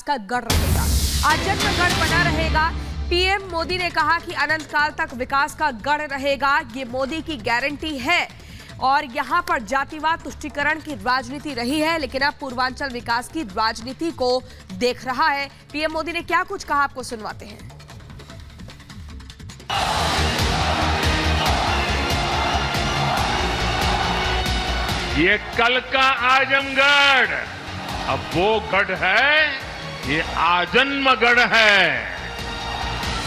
का गढ़ रहेगा। आजन्म गढ़ बना रहेगा। पीएम मोदी ने कहा कि अनंत काल तक विकास का गढ़ रहेगा, ये मोदी की गारंटी है। और यहां पर जातिवाद तुष्टीकरण की राजनीति रही है, लेकिन अब पूर्वांचल विकास की राजनीति को देख रहा है। पीएम मोदी ने क्या कुछ कहा, आपको सुनवाते हैं। ये कल का आजमगढ़ अब वो गढ़ है, ये आजन्मगढ़ है।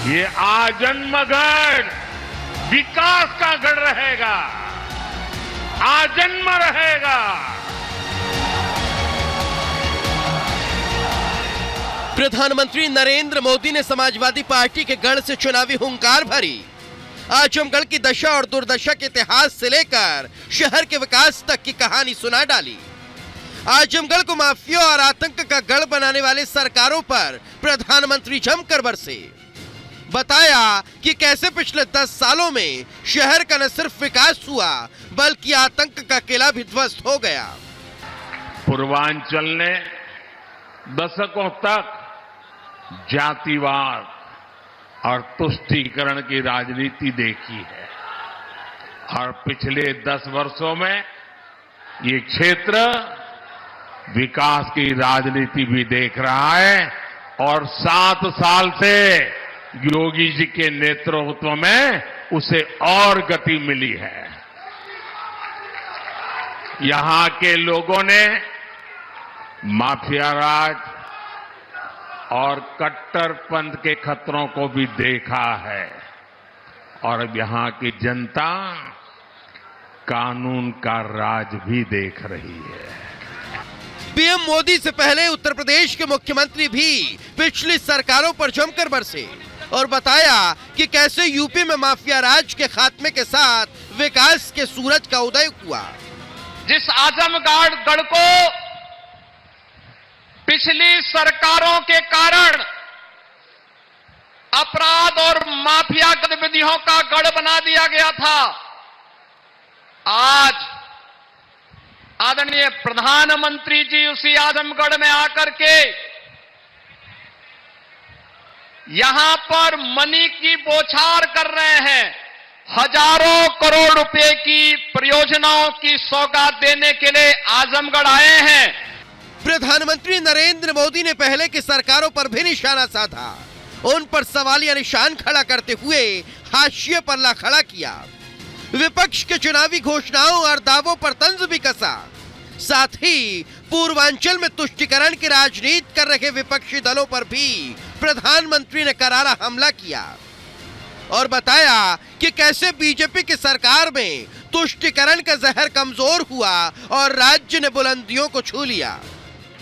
ये आजन्मगढ़ विकास का गढ़ रहेगा, आजन्म रहेगा। प्रधानमंत्री नरेंद्र मोदी ने समाजवादी पार्टी के गढ़ से चुनावी हुंकार भरी। आजमगढ़ की दशा और दुर्दशा के इतिहास से लेकर शहर के विकास तक की कहानी सुना डाली। आजमगढ़ को माफिया और आतंक का गढ़ बनाने वाले सरकारों पर प्रधानमंत्री जमकर बरसे। बताया कि कैसे पिछले 10 सालों में शहर का न सिर्फ विकास हुआ, बल्कि आतंक का किला भी ध्वस्त हो गया। पूर्वांचल ने दशकों तक जातिवाद और तुष्टीकरण की राजनीति देखी है, और पिछले 10 वर्षों में ये क्षेत्र विकास की राजनीति भी देख रहा है। और 7 साल से योगी जी के नेतृत्व में उसे और गति मिली है। यहां के लोगों ने माफिया राज और कट्टरपंथ के खतरों को भी देखा है, और अब यहां की जनता कानून का राज भी देख रही है। पीएम मोदी से पहले उत्तर प्रदेश के मुख्यमंत्री भी पिछली सरकारों पर जमकर बरसे और बताया कि कैसे यूपी में माफिया राज के खात्मे के साथ विकास के सूरज का उदय हुआ। जिस आजमगढ़ को पिछली सरकारों के कारण अपराध और माफिया गतिविधियों का गढ़ बना दिया गया था, आज आदरणीय प्रधानमंत्री जी उसी आजमगढ़ में आकर के यहां पर मनी की बौछार कर रहे हैं। हजारों करोड़ रुपए की परियोजनाओं की सौगात देने के लिए आजमगढ़ आए हैं। प्रधानमंत्री नरेंद्र मोदी ने पहले की सरकारों पर भी निशाना साधा, उन पर सवालिया निशान खड़ा करते हुए हाशिए पल्ला खड़ा किया। विपक्ष के चुनावी घोषणाओं और दावों पर तंज भी कसा। साथ ही पूर्वांचल में तुष्टीकरण की राजनीति कर रहे विपक्षी दलों पर भी प्रधानमंत्री ने करारा हमला किया और बताया कि कैसे बीजेपी की सरकार में तुष्टीकरण का जहर कमजोर हुआ और राज्य ने बुलंदियों को छू लिया।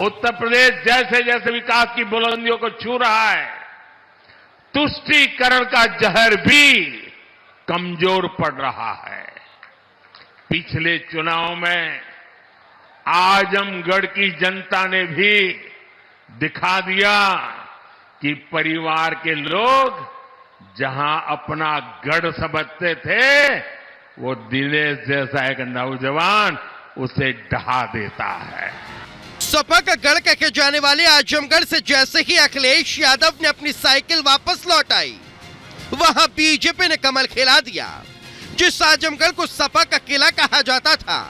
उत्तर प्रदेश जैसे जैसे विकास की बुलंदियों को छू रहा है, तुष्टीकरण का जहर भी कमजोर पड़ रहा है। पिछले चुनाव में आजमगढ़ की जनता ने भी दिखा दिया कि परिवार के लोग जहां अपना गढ़ समझते थे, वो दिनेश जैसा एक नौजवान उसे ढहा देता है। सपा का गढ़ कहे जाने वाले आजमगढ़ से जैसे ही अखिलेश यादव ने अपनी साइकिल वापस लौटाई, वहां बीजेपी ने कमल खिला दिया। जिस आजमगढ़ को सपा का किला कहा जाता था,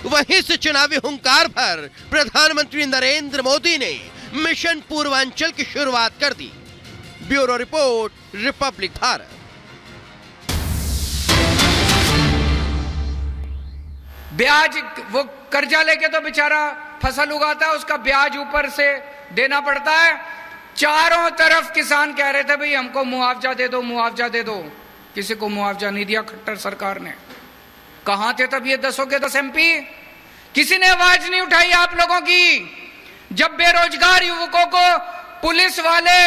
वहीं से चुनावी हुंकार पर प्रधानमंत्री नरेंद्र मोदी ने मिशन पूर्वांचल की शुरुआत कर दी। Bureau report, republic Bharat. ब्याज, वो कर्जा लेके तो बेचारा फसल उगाता है, उसका ब्याज ऊपर से देना पड़ता है। चारों तरफ किसान कह रहे थे भाई हमको मुआवजा दे दो, मुआवजा दे दो। किसी को मुआवजा नहीं दिया खट्टर सरकार ने। कहां थे तब ये 10 के 10 एमपी? किसी ने आवाज नहीं उठाई आप लोगों की। जब बेरोजगार युवकों को पुलिस वाले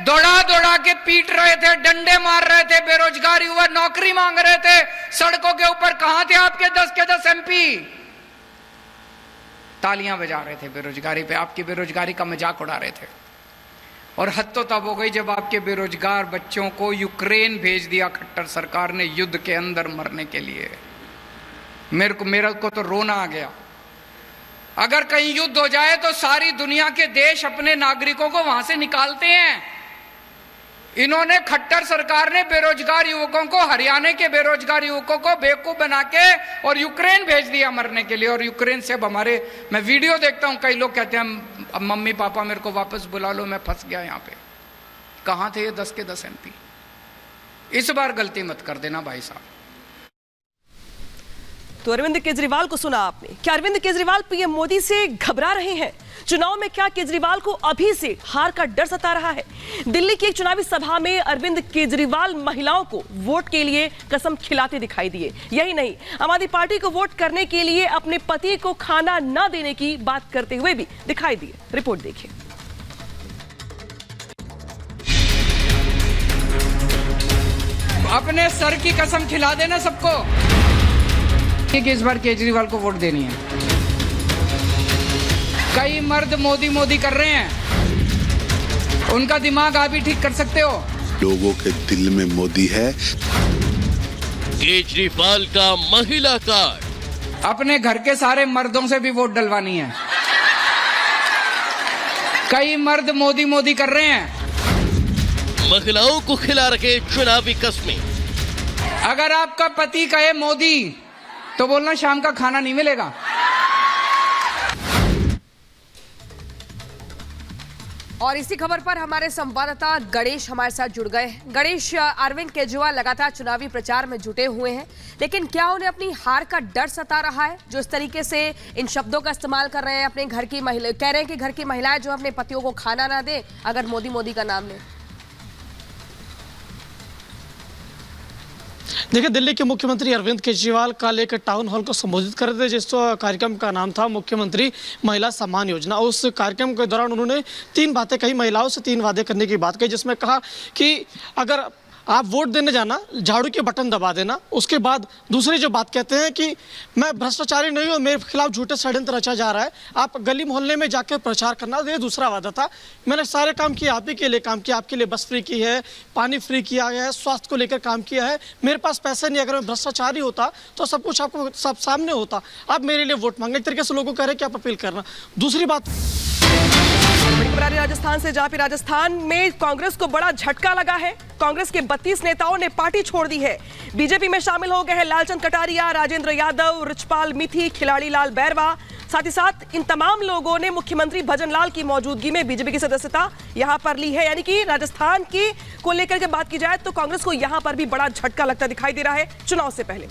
दौड़ा दौड़ा के पीट रहे थे, डंडे मार रहे थे, बेरोजगार युवक नौकरी मांग रहे थे सड़कों के ऊपर, कहां थे आपके 10 के 10 एमपी? तालियां बजा रहे थे बेरोजगारी पे, आपकी बेरोजगारी का मजाक उड़ा रहे थे। और हद तो तब हो गई जब आपके बेरोजगार बच्चों को यूक्रेन भेज दिया खट्टर सरकार ने युद्ध के अंदर मरने के लिए। मेरे को तो रोना आ गया। अगर कहीं युद्ध हो जाए तो सारी दुनिया के देश अपने नागरिकों को वहां से निकालते हैं। इन्होंने, खट्टर सरकार ने बेरोजगार युवकों को, हरियाणा के बेरोजगार युवकों को बेवकूफ बना के और यूक्रेन भेज दिया मरने के लिए। और यूक्रेन से अब हमारे, मैं वीडियो देखता हूं, कई लोग कहते हैं अब मम्मी पापा मेरे को वापस बुला लो, मैं फंस गया यहाँ पे। कहां थे ये 10 के 10 MP? इस बार गलती मत कर देना भाई साहब। तो अरविंद केजरीवाल को सुना आपने। क्या अरविंद केजरीवाल पीएम मोदी से घबरा रहे हैं? चुनाव में क्या केजरीवाल को अभी से हार का डर सता रहा है? दिल्ली की एक चुनावी सभा में अरविंद केजरीवाल महिलाओं को वोट के लिए कसम खिलाते दिखाई दिए। यही नहीं, आम आदमी पार्टी को वोट करने के लिए अपने पति को खाना न देने की बात करते हुए भी दिखाई दिए। रिपोर्ट देखिए। अपने सर की कसम खिला देना सबको कि इस बार केजरीवाल को वोट देनी है। कई मर्द मोदी मोदी कर रहे हैं, उनका दिमाग आप ही ठीक कर सकते हो। लोगों के दिल में मोदी है। केजरीवाल का महिला कार्ड। अपने घर के सारे मर्दों से भी वोट डलवानी है। कई मर्द मोदी मोदी कर रहे हैं, महिलाओं को खिला रखे चुनावी कस्में। अगर आपका पति कहे मोदी तो बोलना शाम का खाना नहीं मिलेगा। और इसी खबर पर हमारे संवाददाता गणेश हमारे साथ जुड़ गए। गणेश, अरविंद केजरीवाल लगातार चुनावी प्रचार में जुटे हुए हैं, लेकिन क्या उन्हें अपनी हार का डर सता रहा है? जो इस तरीके से इन शब्दों का इस्तेमाल कर रहे हैं, अपने घर की महिला, कह रहे हैं कि घर की महिलाएं जो अपने पतियों को खाना ना दे अगर मोदी मोदी का नाम ले। देखिए, दिल्ली के मुख्यमंत्री अरविंद केजरीवाल कल एक टाउन हॉल को संबोधित कर रहे थे, जिस कार्यक्रम का नाम था मुख्यमंत्री महिला सम्मान योजना। उस कार्यक्रम के दौरान उन्होंने 3 बातें कही, महिलाओं से 3 वादे करने की बात कही, जिसमें कहा कि अगर आप वोट देने जाना, झाड़ू के बटन दबा देना। उसके बाद दूसरी जो बात कहते हैं कि मैं भ्रष्टाचारी नहीं हूँ, मेरे खिलाफ झूठे षड्यंत्र रचा जा रहा है, आप गली मोहल्ले में जाकर प्रचार करना। ये दूसरा वादा था। मैंने सारे काम किए, आप ही के लिए काम किया, आपके लिए बस फ्री की है, पानी फ्री किया गया है, स्वास्थ्य को लेकर काम किया है। मेरे पास पैसे नहीं, अगर मैं भ्रष्टाचारी होता तो सब कुछ आपको सब सामने होता। आप मेरे लिए वोट मांगे, एक तरीके से लोगों को कह रहे हैं कि आप अपील करना। दूसरी बात, राजस्थान से जहां पे राजस्थान में कांग्रेस को बड़ा झटका लगा है। कांग्रेस के 32 नेताओं ने पार्टी छोड़ दी है। बीजेपी में शामिल हो गए हैं लालचंद कटारिया, राजेंद्र यादव, रिचपाल मिथी, खिलाड़ी लाल बैरवा। साथ ही साथ इन तमाम लोगों ने मुख्यमंत्री भजनलाल की मौजूदगी में बीजेपी की सदस्यता यहां पर ली है। यानी कि राजस्थान की को लेकर के बात की जाए तो कांग्रेस को यहां पर भी बड़ा झटका लगता दिखाई दे रहा है चुनाव से पहले।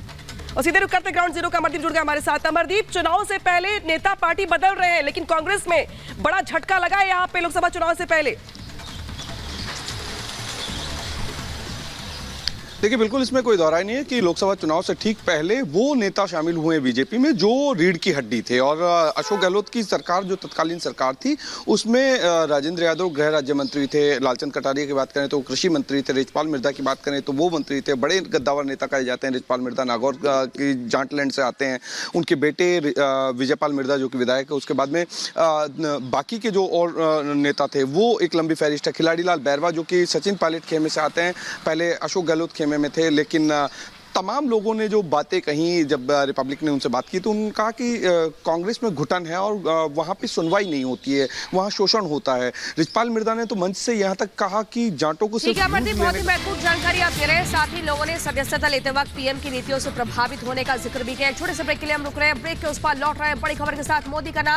और सीधे रुक करते ग्राउंड जीरो का अमरदीप जुड़ गया हमारे साथ। अमरदीप, चुनाव से पहले नेता पार्टी बदल रहे हैं, लेकिन कांग्रेस में बड़ा झटका लगा है यहाँ पे लोकसभा चुनाव से पहले। देखिए, बिल्कुल इसमें कोई दौराई नहीं है कि लोकसभा चुनाव से ठीक पहले वो नेता शामिल हुए बीजेपी में जो रीढ़ की हड्डी थे। और अशोक गहलोत की सरकार, जो तत्कालीन सरकार थी, उसमें राजेंद्र यादव गृह राज्य मंत्री थे, लालचंद कटारिया की बात करें तो कृषि मंत्री थे, रिचपाल मिर्धा की बात करें तो वो मंत्री थे। बड़े गद्दावर नेता कहे जाते हैं रिचपाल मिर्धा, नागौर की जाटलैंड से आते हैं। उनके बेटे विजयपाल मिर्धा जो कि विधायक है, उसके बाद में बाकी के जो और नेता थे वो एक लंबी फहरिस्त है। खिलाड़ी लाल बैरवा जो कि सचिन पायलट खेमे से आते हैं, पहले अशोक गहलोत खेमे में थे, लेकिन तमाम लोगों ने जो बातें कही, जब रिपब्लिक ने उनसे बात की तो उन्होंने कहा कि कांग्रेस में घुटन है और वहां पे सुनवाई नहीं होती है, वहां शोषण होता है। रिचपाल मिर्धा ने तो मंच से यहां तक कहा कि जाटों को सिर्फ बहुत ही महत्वपूर्ण जानकारी आप दे रहे हैं। साथ ही लोगों ने सदस्यता लेते वक्त पीएम की नीतियों से प्रभावित होने का जिक्र भी किया। छोटे से ब्रेक के लिए हम रुक रहे हैं, ब्रेक के उस पार लौट रहे हैं बड़ी खबर के साथ। मोदी का नाम